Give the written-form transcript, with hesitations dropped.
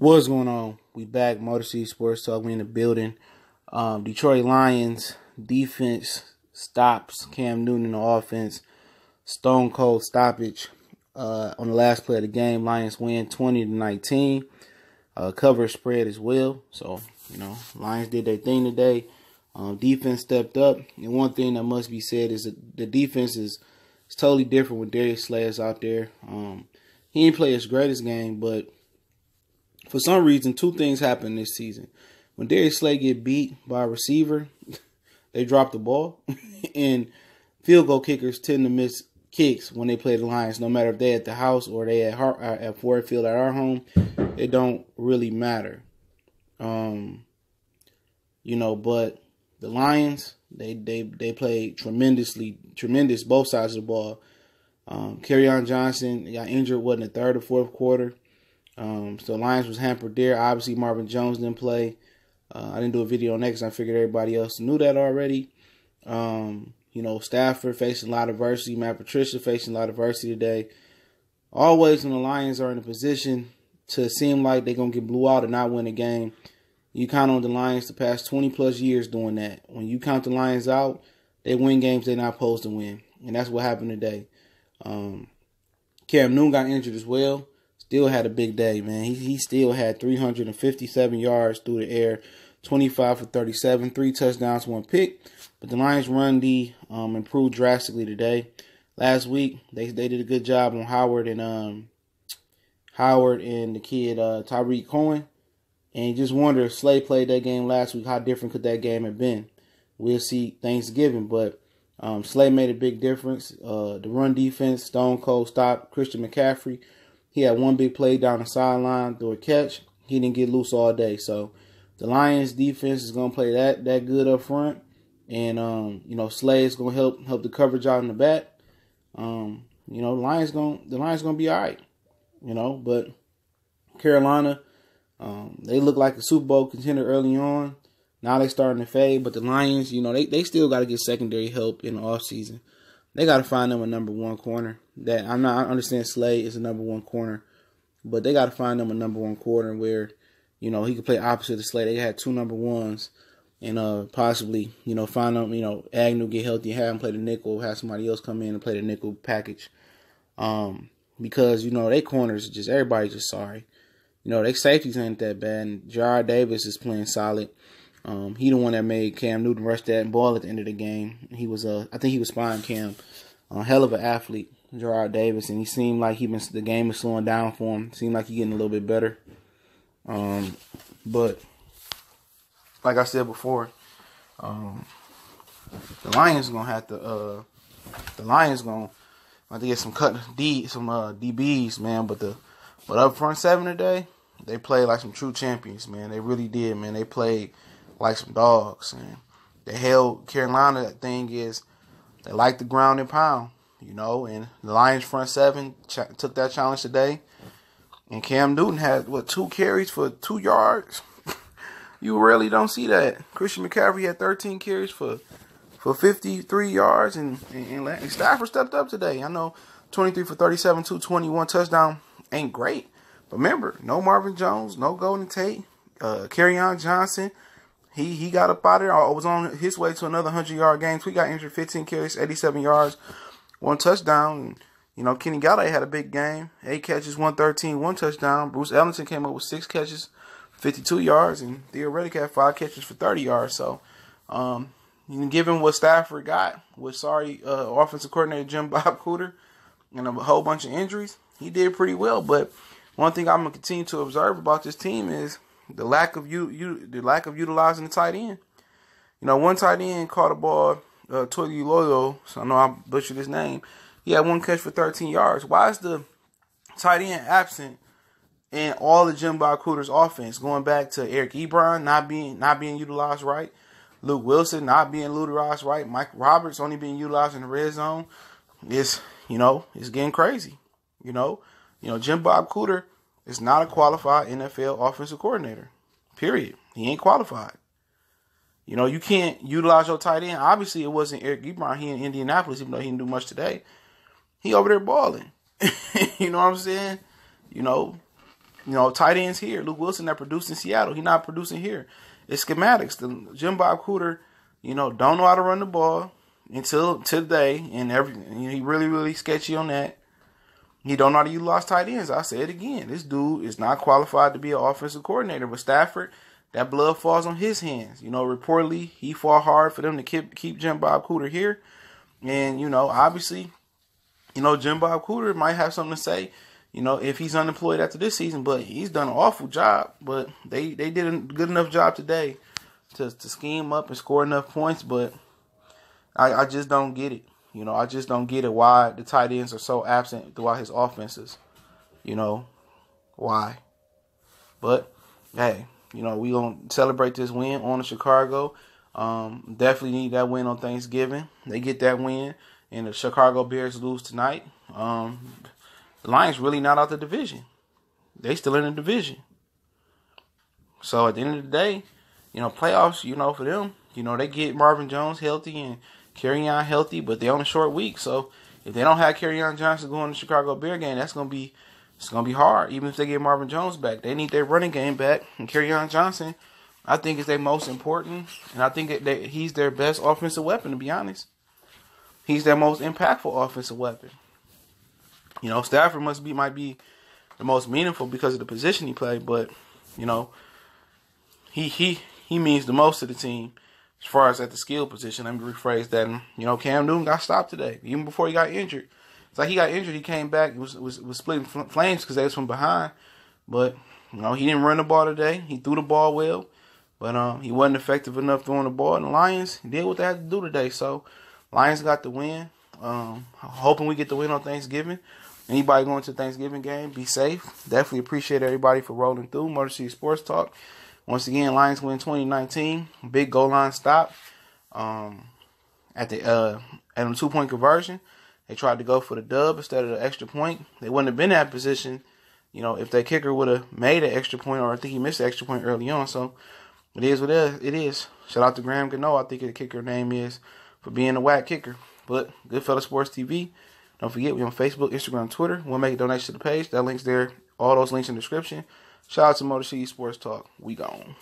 What's going on? We back. Motor City Sports Talk. We in the building. Detroit Lions defense stops Cam Newton in the offense. Stone cold stoppage on the last play of the game. Lions win 20-19. Cover spread as well. So, Lions did their thing today. Defense stepped up. And one thing that must be said is that the defense is totally different when Darius Slay is out there. He didn't play his greatest game, but for some reason, two things happen this season. When Darius Slay get beat by a receiver, they drop the ball. And field goal kickers tend to miss kicks when they play the Lions, no matter if they're at the house or they at Ford Field at our home. It don't really matter. But the Lions, they played tremendous both sides of the ball. Kerryon Johnson got injured, in the third or fourth quarter. So the Lions was hampered there. Obviously, Marvin Jones didn't play. I didn't do a video on that because I figured everybody else knew that already. Stafford facing a lot of adversity. Matt Patricia facing a lot of adversity today. Always when the Lions are in a position to seem like they're going to get blew out and not win a game, you count on the Lions the past 20-plus years doing that. When you count the Lions out, they win games they're not supposed to win. And that's what happened today. Cam Newton got injured as well. Still had a big day, man. He still had 357 yards through the air, 25 for 37, 3 touchdowns, 1 pick. But the Lions' run D improved drastically today. Last week they did a good job on Howard and the kid Tyreek Cohen. And you just wonder if Slay played that game last week, how different could that game have been? We'll see Thanksgiving, but Slay made a big difference. The run defense, Stone Cold stopped Christian McCaffrey. He had one big play down the sideline through a catch. He didn't get loose all day. So the Lions defense is going to play that good up front. And, Slay is going to help the coverage out in the back. The Lions going to be all right. But Carolina, they look like a Super Bowl contender early on. Now they starting to fade. But the Lions, they still got to get secondary help in the offseason. They got to find them a number one corner. I understand Slay is a number one corner, but they got to find them a number one corner where, he could play opposite of Slay. They had 2 number ones, and possibly, find them, Agnew get healthy, have him play the nickel, have somebody else come in and play the nickel package. Because, they corners just, everybody's just sorry. They safeties ain't that bad, and Jarrad Davis is playing solid. He the one that made Cam Newton rush that ball at the end of the game. He was, I think he was spying Cam. Hell of an athlete, Jarrad Davis, and he seemed like the game is slowing down for him. Seemed like he's getting a little bit better. But like I said before, the Lions gonna have to. I think get some DBs, man. But up front 7 today, they played like some true champions, man. They really did, man. They played like some dogs, and they held Carolina. That thing is, they like the ground and pound, and the Lions front 7 took that challenge today. And Cam Newton had, 2 carries for 2 yards? You rarely don't see that. Christian McCaffrey had 13 carries for 53 yards, and Stafford stepped up today. I know 23 for 37, 221 touchdown ain't great. But remember, no Marvin Jones, no Golden Tate, Kerryon Johnson. He got up out of there. I was on his way to another 100-yard game. So he got injured, 15 carries, 87 yards, 1 touchdown. And, Kenny Galladay had a big game, 8 catches, 113, 1 touchdown. Bruce Ellington came up with 6 catches, 52 yards, and Theo Reddick had 5 catches for 30 yards. So, given what Stafford got with offensive coordinator Jim Bob Cooter and a whole bunch of injuries, he did pretty well. But one thing I'm gonna continue to observe about this team is the lack of utilizing the tight end. One tight end caught a ball, Togiloyo, so I know I butchered his name. He had 1 catch for 13 yards. Why is the tight end absent in all of Jim Bob Cooter's offense? Going back to Eric Ebron not being utilized right, Luke Wilson not being utilized right, Mike Roberts only being utilized in the red zone. It's getting crazy. Jim Bob Cooter is not a qualified NFL offensive coordinator. Period. He ain't qualified. You can't utilize your tight end. Obviously, it wasn't Eric Ebron. He in Indianapolis, even though he didn't do much today. He over there balling. You know what I'm saying? tight ends here. Luke Wilson that produced in Seattle. He not producing here. It's schematics. The Jim Bob Cooter, don't know how to run the ball until today, and he really, really sketchy on that. He don't know how to utilize tight ends. I say it again. This dude is not qualified to be an offensive coordinator. But Stafford, that blood falls on his hands. Reportedly, he fought hard for them to keep Jim Bob Cooter here. And, obviously, Jim Bob Cooter might have something to say, if he's unemployed after this season. But he's done an awful job. But they did a good enough job today to scheme up and score enough points. But I just don't get it. I just don't get it why the tight ends are so absent throughout his offenses. Why? But, hey, we going to celebrate this win on the Chicago. Definitely need that win on Thanksgiving. They get that win, and the Chicago Bears lose tonight. The Lions really not out the division. They still in the division. So, at the end of the day, playoffs, for them, they get Marvin Jones healthy and Kerryon healthy, but they're on a short week. So if they don't have Kerryon Johnson going to the Chicago Bear game, it's gonna be hard. Even if they get Marvin Jones back, they need their running game back. And Kerryon Johnson, I think, is their most important, and I think that he's their best offensive weapon. To be honest, he's their most impactful offensive weapon. Stafford might be the most meaningful because of the position he played, but he means the most to the team. As far as at the skill position, let me rephrase that. Cam Newton got stopped today, even before he got injured. It's like he got injured, he came back, was splitting flames because they was from behind. But he didn't run the ball today. He threw the ball well, but he wasn't effective enough throwing the ball. And the Lions did what they had to do today. So Lions got the win. Hoping we get the win on Thanksgiving. Anybody going to the Thanksgiving game, be safe. Definitely appreciate everybody for rolling through Motor City Sports Talk. Once again, Lions win 2019. Big goal line stop at the 2-point conversion. They tried to go for the dub instead of the extra point. They wouldn't have been in that position, if their kicker would have made an extra point, or I think he missed the extra point early on. So it is what it is. Shout out to Graham Gano. I think the kicker name is, for being a whack kicker. But Goodfella Sports TV. Don't forget, we're on Facebook, Instagram, Twitter. We'll make a donation to the page. That link's there. All those links in the description. Shout out to Motor City Sports Talk. We gone.